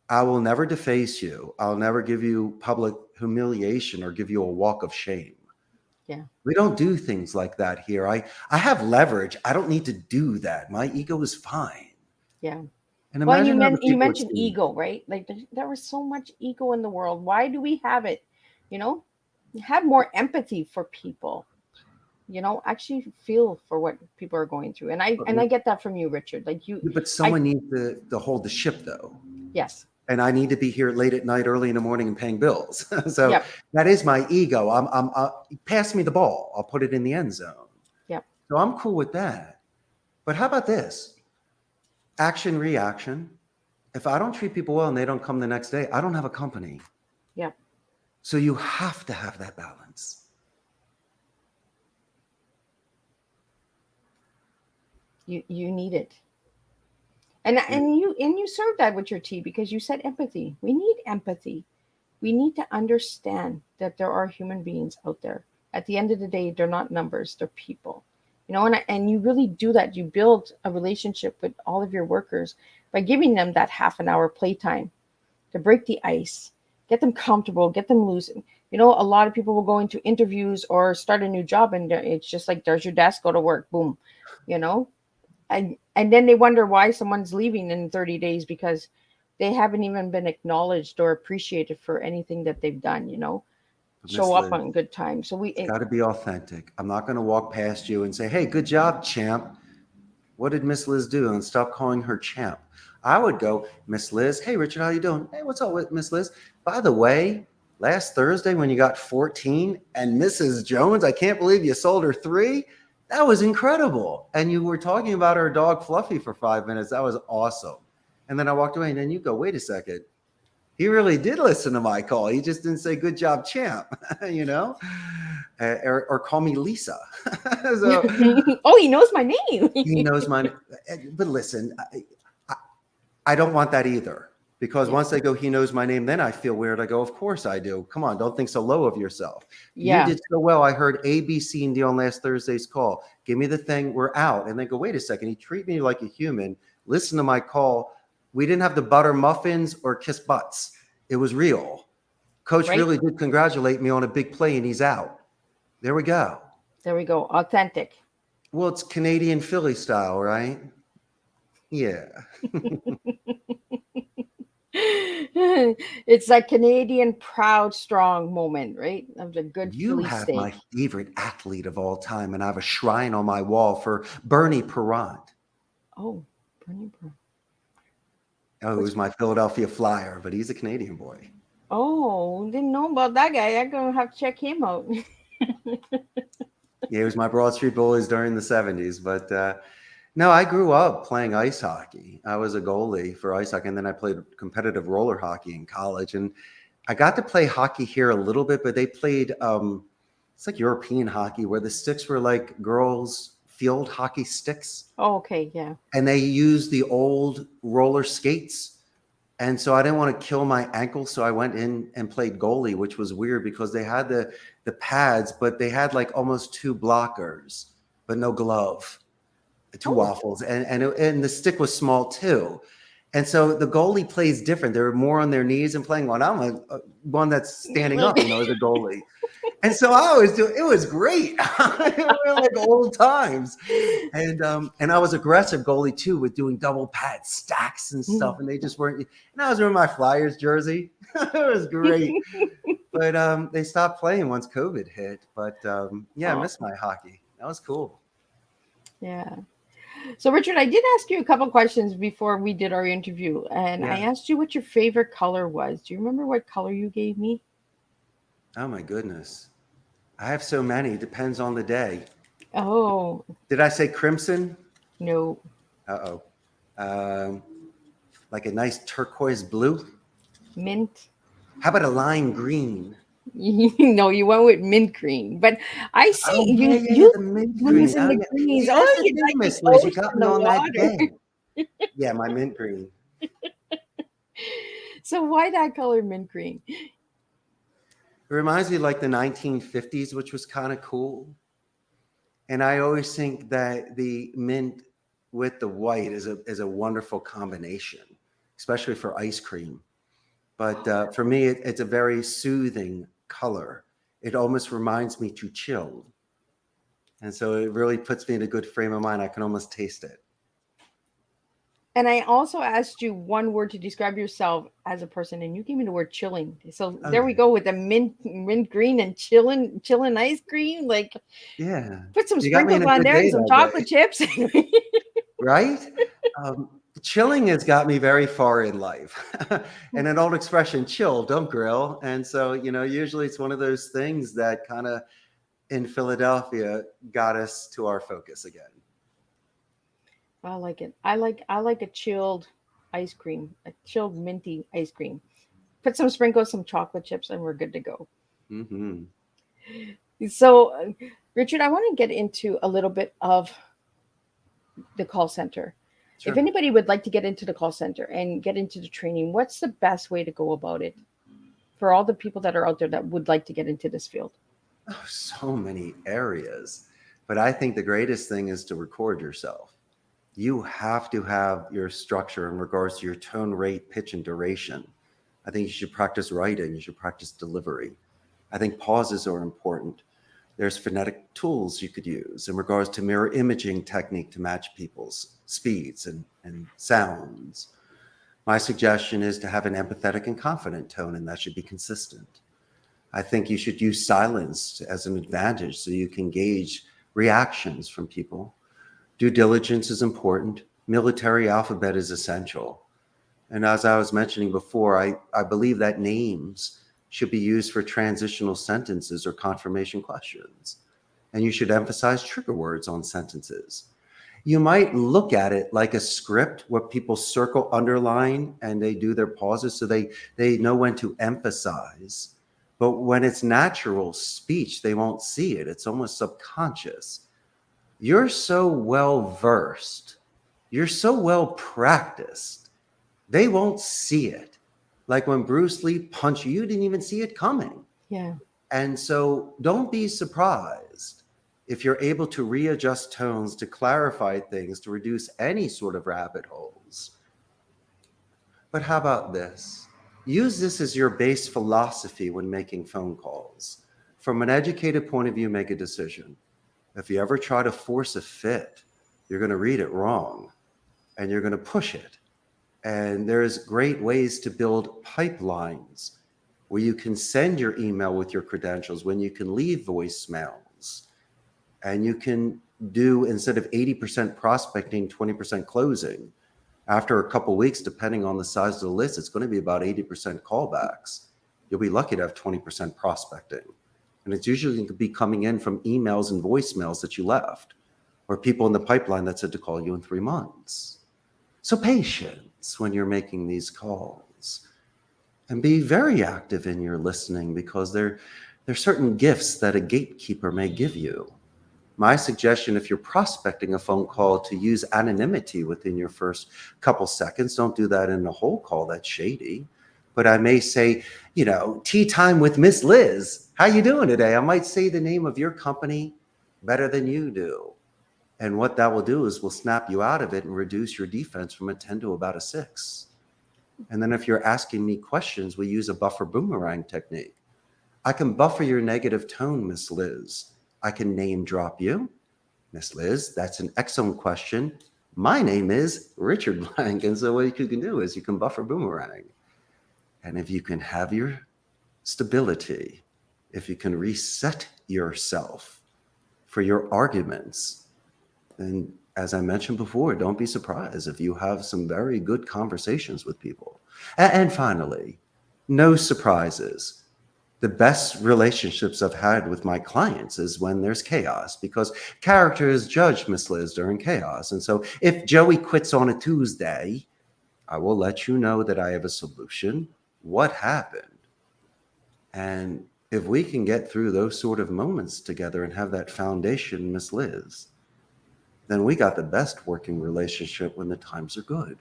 I will never deface you. I'll never give you public humiliation or give you a walk of shame. Yeah. We don't do things like that here. I have leverage. I don't need to do that. My ego is fine. Yeah. And Well, and imagine other you people mentioned ego, right? Like, there was so much ego in the world. Why do we have it? Have more empathy for people. Actually feel for what people are going through. And I get that from you, Richard. Like, But someone needs to hold the ship, though. yes. And I need to be here late at night, early in the morning, and paying bills. So Yep. that is my ego. Pass me the ball. I'll put it in the end zone. Yep. So I'm cool with that. But how about this? Action, reaction. If I don't treat people well and they don't come the next day, I don't have a company. Yep. So you have to have that balance. You need it. And you serve that with your tea, because you said empathy. We need empathy. We need to understand that there are human beings out there. At the end of the day, they're not numbers, they're people. And you really do that. You build a relationship with all of your workers by giving them that half an hour playtime to break the ice, get them comfortable, get them loose. A lot of people will go into interviews or start a new job, and it's just like, there's your desk, go to work, boom, and then they wonder why someone's leaving in 30 days, because they haven't even been acknowledged or appreciated for anything that they've done, show up on good time. So It's got to be authentic. I'm not going to walk past you and say, hey, good job, champ. What did Miss Liz do? And stop calling her champ. I would go, Miss Liz, hey, Richard, how you doing? Hey, what's up with Miss Liz? By the way, last Thursday when you got 14 and Mrs. Jones, I can't believe you sold her 3. That was incredible. And you were talking about her dog Fluffy for 5 minutes. That was awesome. And then I walked away, and then you go, wait a second. He really did listen to my call. He just didn't say, good job, champ, or call me Lisa. So, oh, he knows my name. he knows my name. But listen, I don't want that either, because once they go, he knows my name, then I feel weird. I go, of course I do. Come on, don't think so low of yourself. Yeah. You did so well. I heard A, B, C, and D on last Thursday's call. Give me the thing. We're out. And then go, wait a second. He treated me like a human. Listen to my call. We didn't have to butter muffins or kiss butts. It was real. Coach Right? really did congratulate me on a big play, and he's out. There we go. There we go. Authentic. Well, it's Canadian Philly style, right? Yeah. It's that Canadian proud, strong moment, right? Of the good You Philly have steak. my favorite athlete of all time, and I have a shrine on my wall for Bernie Perrant. Oh, Bernie. Oh, he was my Philadelphia Flyer, but he's a Canadian boy. Oh, didn't know about that guy. I'm gonna have to check him out. Yeah, he was my Broad Street Bullies during the 70s. But no, I grew up playing ice hockey. I was a goalie for ice hockey, and then I played competitive roller hockey in college. And I got to play hockey here a little bit, but they played, it's like European hockey where the sticks were like girls' field hockey sticks. Oh, okay, yeah. And they used the old roller skates. And so I didn't want to kill my ankle. So I went in and played goalie, which was weird because they had the pads, but they had like almost two blockers, but no glove, two waffles. And the stick was small too. And so the goalie plays different. They're more on their knees and playing one. I'm a one that's standing up, as a goalie. And so I always do. It was great. It was like old times. And I was aggressive goalie too with doing double pad stacks and stuff. And they just weren't. And I was wearing my Flyers jersey. It was great. But they stopped playing once COVID hit. But I missed my hockey. That was cool. Yeah. So Richard, I did ask you a couple questions before we did our interview, and I asked you what your favorite color was. Do you remember what color you gave me? Oh my goodness. I have so many. Depends on the day. Oh. Did I say crimson? No. Uh-oh. Like a nice turquoise blue? Mint. How about a lime green? No, you went with mint green, but I see you the mint blues green. and the greens. See, Oh, that's the you thing, like Miss the Liz. You ocean got and me the on that water. game. Yeah, my mint green. So why that color, mint green? It reminds me of like the 1950s, which was kind of cool. And I always think that the mint with the white is a wonderful combination, especially for ice cream. But for me, it's a very soothing color. It almost reminds me to chill. And so it really puts me in a good frame of mind. I can almost taste it. And I also asked you one word to describe yourself as a person, and you gave me the word chilling. So there we go with the mint green and chilling ice cream. Like, yeah, put some you got me in sprinkles a on good there and day some that chocolate day. chips. Right? Chilling has got me very far in life. And an old expression, chill, don't grill. And so, usually it's one of those things that kind of in Philadelphia got us to our focus again. I like it. I like a chilled ice cream, a chilled minty ice cream. Put some sprinkles, some chocolate chips, and we're good to go. Mm-hmm. So, Richard, I want to get into a little bit of the call center. Sure. If anybody would like to get into the call center and get into the training, what's the best way to go about it for all the people that are out there that would like to get into this field? Oh, so many areas. But I think the greatest thing is to record yourself. You have to have your structure in regards to your tone, rate, pitch, and duration. I think you should practice writing. You should practice delivery. I think pauses are important. There's phonetic tools you could use in regards to mirror imaging technique to match people's speeds and sounds. My suggestion is to have an empathetic and confident tone, and that should be consistent. I think you should use silence as an advantage so you can gauge reactions from people. Due diligence is important. Military alphabet is essential. And as I was mentioning before, I believe that names should be used for transitional sentences or confirmation questions. And you should emphasize trigger words on sentences. You might look at it like a script where people circle, underline, and they do their pauses so they know when to emphasize. But when it's natural speech, they won't see it. It's almost subconscious. You're so well versed. You're so well practiced. They won't see it. Like when Bruce Lee punched you didn't even see it coming. Yeah. And so don't be surprised if you're able to readjust tones, to clarify things, to reduce any sort of rabbit holes. But how about this? use this as your base philosophy when making phone calls. From an educated point of view, make a decision. If you ever try to force a fit, you're going to read it wrong and you're going to push it. And there's great ways to build pipelines where you can send your email with your credentials, when you can leave voicemails, and you can do, instead of 80% prospecting, 20% closing. After a couple of weeks, depending on the size of the list, it's going to be about 80% callbacks. You'll be lucky to have 20% prospecting. And it's usually going to be coming in from emails and voicemails that you left, or people in the pipeline that said to call you in 3 months. So patience when you're making these calls, and be very active in your listening, because there are certain gifts that a gatekeeper may give you. My suggestion, if you're prospecting a phone call, to use anonymity within your first couple seconds. Don't do that in a whole call. That's shady. But I may say, tea time with Miss Liz. How you doing today? I might say the name of your company better than you do. And what that will do is we'll snap you out of it and reduce your defense from a 10 to about a 6. And then if you're asking me questions, we use a buffer boomerang technique. I can buffer your negative tone, Miss Liz. I can name drop you. Miss Liz, that's an excellent question. My name is Richard Blank. And so what you can do is you can buffer boomerang. And if you can have your stability, if you can reset yourself for your arguments, then as I mentioned before, don't be surprised if you have some very good conversations with people. And finally, no surprises. The best relationships I've had with my clients is when there's chaos, because character is judged, Miss Liz, during chaos. And so if Joey quits on a Tuesday, I will let you know that I have a solution. What happened? And if we can get through those sort of moments together and have that foundation, Miss Liz, then we got the best working relationship when the times are good.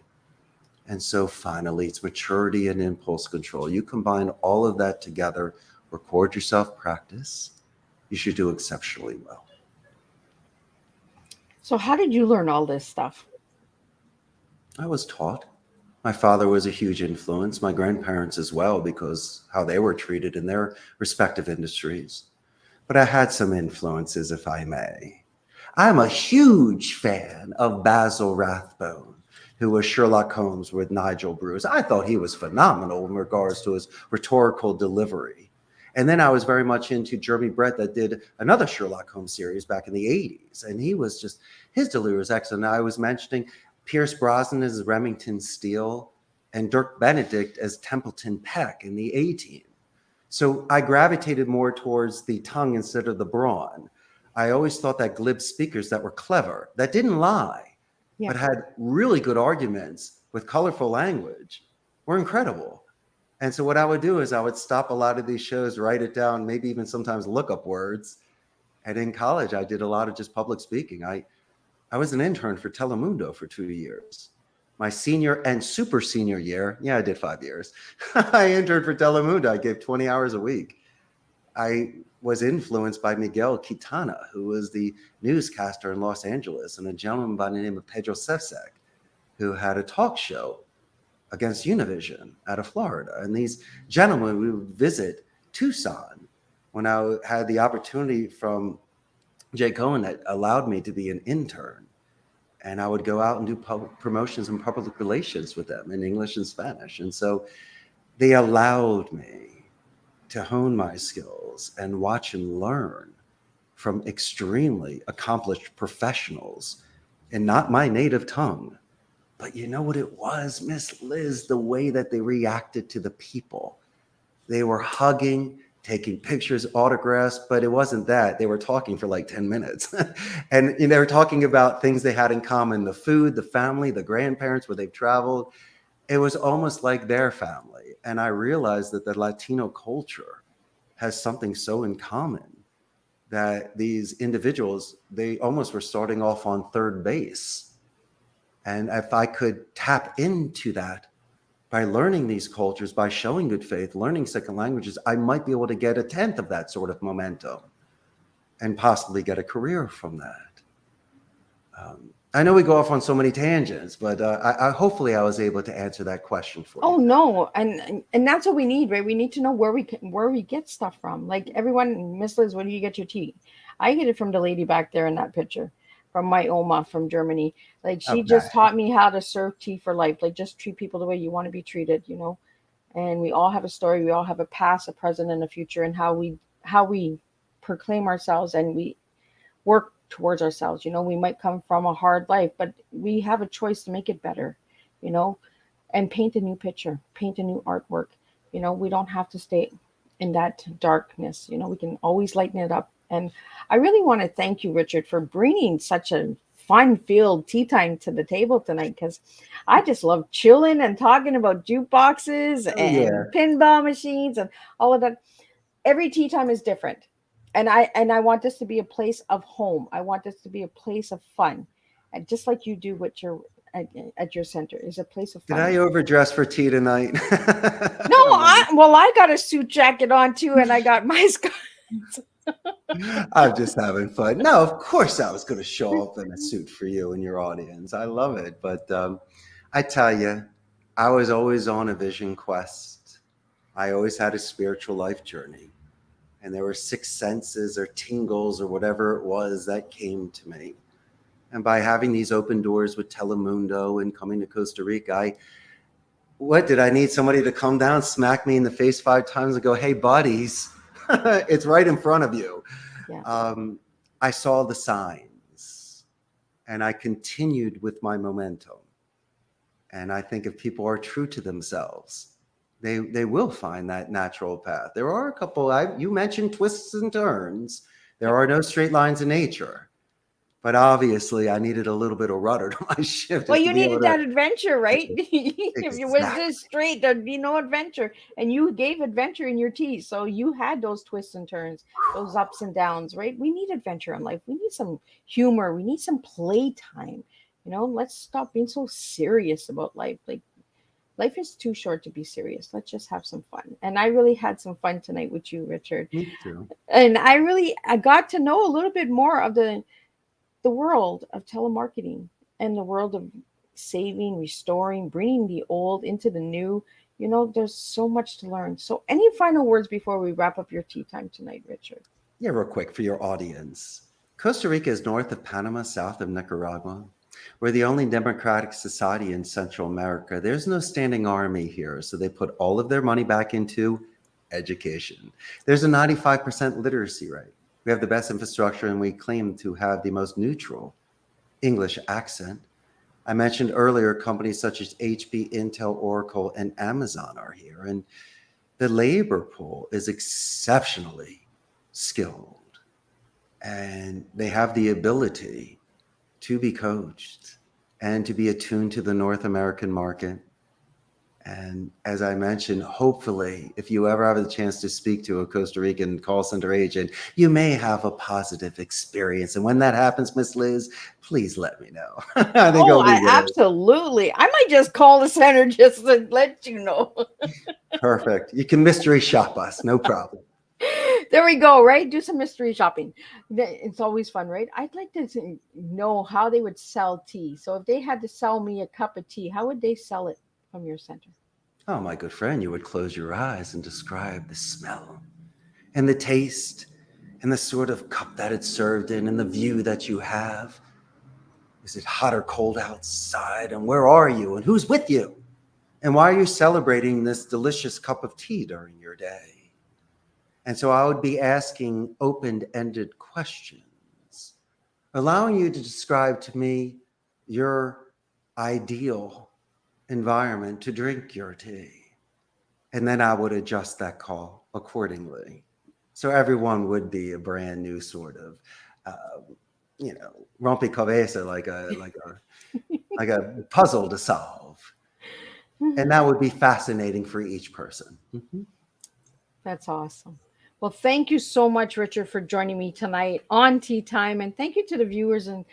And so finally, it's maturity and impulse control. You combine all of that together, record yourself, practice, you should do exceptionally well. So how did you learn all this stuff? I was taught. My father was a huge influence, my grandparents as well, because how they were treated in their respective industries. But I had some influences, if I may. I'm a huge fan of Basil Rathbone, who was Sherlock Holmes with Nigel Bruce. I thought he was phenomenal in regards to his rhetorical delivery. And then I was very much into Jeremy Brett, that did another Sherlock Holmes series back in the 80s. And he was just, his delivery was excellent. I was mentioning Pierce Brosnan as Remington Steele and Dirk Benedict as Templeton Peck in the A-Team. So I gravitated more towards the tongue instead of the brawn. I always thought that glib speakers that were clever, that didn't lie, but had really good arguments with colorful language, were incredible. And so what I would do is I would stop a lot of these shows, write it down, maybe even sometimes look up words. And in college, I did a lot of just public speaking. I was an intern for Telemundo for 2 years. My senior and super senior year, I did 5 years. I interned for Telemundo. I gave 20 hours a week. I was influenced by Miguel Quintana, who was the newscaster in Los Angeles, and a gentleman by the name of Pedro Sefsek, who had a talk show against Univision out of Florida. And these gentlemen, we would visit Tucson when I had the opportunity from Jay Cohen that allowed me to be an intern. And I would go out and do public promotions and public relations with them in English and Spanish. And so they allowed me to hone my skills and watch and learn from extremely accomplished professionals in not my native tongue. But you know what it was, Miss Liz, the way that they reacted to the people. They were hugging, taking pictures, autographs, but it wasn't that. They were talking for like 10 minutes. And they were talking about things they had in common, the food, the family, the grandparents, where they've traveled. It was almost like their family. And I realized that the Latino culture has something so in common that these individuals, they almost were starting off on third base. And if I could tap into that by learning these cultures, by showing good faith, learning second languages, I might be able to get a tenth of that sort of momentum and possibly get a career from that. I know we go off on so many tangents, but hopefully I was able to answer that question for Oh you. no, and that's what we need, right? We need to know where we get stuff from. Like everyone, Miss Liz, where do you get your tea? I get it from the lady back there in that picture, from my Oma from Germany. Like she just Okay. taught me how to serve tea for life. Like just treat people the way you want to be treated, you know. And we all have a story. We all have a past, a present, and a future, and how we proclaim ourselves and we work towards ourselves. You know, we might come from a hard life, but we have a choice to make it better. You know, and paint a new picture, paint a new artwork. You know, we don't have to stay in that darkness. You know, we can always lighten it up. And I really want to thank you, Richard, for bringing such a fun-filled tea time to the table tonight because I just love chilling and talking about jukeboxes Oh and yeah. pinball machines and all of that. Every tea time is different. And I want this to be a place of home. I want this to be a place of fun. And just like you do with your at your center is a place of Did fun. I overdress for tea tonight? No, I got a suit jacket on too, and I got my scarf. I'm just having fun. No, of course I was going to show up in a suit for you and your audience. I love it. But I tell you, I was always on a vision quest. I always had a spiritual life journey. And there were six senses or tingles or whatever it was that came to me. And by having these open doors with Telemundo and coming to Costa Rica, what did I need somebody to come down, smack me in the face 5 times and go, hey, buddies, it's right in front of you. Yeah. I saw the signs and I continued with my momentum. And I think if people are true to themselves, they will find that natural path. There are a couple, you mentioned twists and turns. There are no straight lines in nature. But obviously, I needed a little bit of rudder to my ship Well, just to you be able needed to. that adventure, right? If you was Exactly. this straight, there'd be no adventure. And you gave adventure in your tea. So you had those twists and turns, those ups and downs, right? We need adventure in life. We need some humor. We need some playtime. You know, let's stop being so serious about life. Like life is too short to be serious. Let's just have some fun. And I really had some fun tonight with you, Richard. Me too. And I got to know a little bit more of the world of telemarketing and the world of saving, restoring, bringing the old into the new. You know, there's so much to learn. So, any final words before we wrap up your tea time tonight, Richard? Yeah, real quick for your audience. Costa Rica is north of Panama, south of Nicaragua. We're the only democratic society in Central America. There's no standing army here, so they put all of their money back into education. There's a 95% literacy rate. We have the best infrastructure, and we claim to have the most neutral English accent. I mentioned earlier companies such as HP, Intel, Oracle, and Amazon are here, and the labor pool is exceptionally skilled, and they have the ability to be coached and to be attuned to the North American market. And as I mentioned, hopefully, if you ever have the chance to speak to a Costa Rican call center agent, you may have a positive experience. And when that happens, Miss Liz, please let me know. I think Oh, it'll be I great. absolutely. I might just call the center just to let you know. Perfect. You can mystery shop us, no problem. There we go, right? Do some mystery shopping. It's always fun, right? I'd like to know how they would sell tea. So if they had to sell me a cup of tea, how would they sell it from your center? Oh, my good friend, you would close your eyes and describe the smell and the taste and the sort of cup that it's served in and the view that you have. Is it hot or cold outside? And where are you? And who's with you? And why are you celebrating this delicious cup of tea during your day? And so I would be asking open-ended questions, allowing you to describe to me your ideal environment to drink your tea. And then I would adjust that call accordingly. So everyone would be a brand new sort of, uh, rompecabezas, like a puzzle to solve. And that would be fascinating for each person. Mhm. That's awesome. Well, thank you so much, Richard, for joining me tonight on Tea Time, and thank you to the viewers and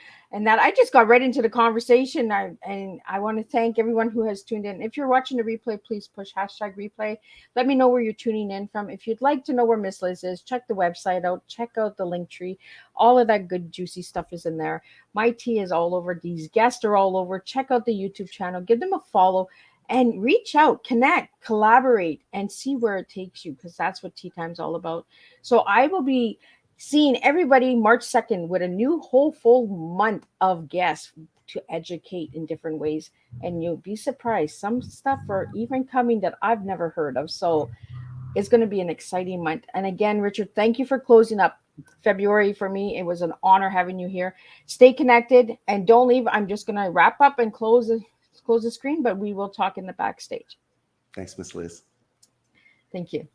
that I just got right into the conversation. And I want to thank everyone who has tuned in. If you're watching the replay, please push hashtag replay. Let me know where you're tuning in from. If you'd like to know where Miss Liz is, check the website out. Check out the link tree. All of that good juicy stuff is in there. My tea is all over. These guests are all over. Check out the YouTube channel. Give them a follow. And reach out, connect, collaborate, and see where it takes you, because that's what Tea Time's all about. So I will be seeing everybody March 2nd with a new whole full month of guests to educate in different ways. And you'll be surprised. Some stuff are even coming that I've never heard of. So it's going to be an exciting month. And again, Richard, thank you for closing up February for me. It was an honor having you here. Stay connected and don't leave. I'm just going to wrap up and close the screen, but we will talk in the backstage. Thanks, Miss Liz. Thank you.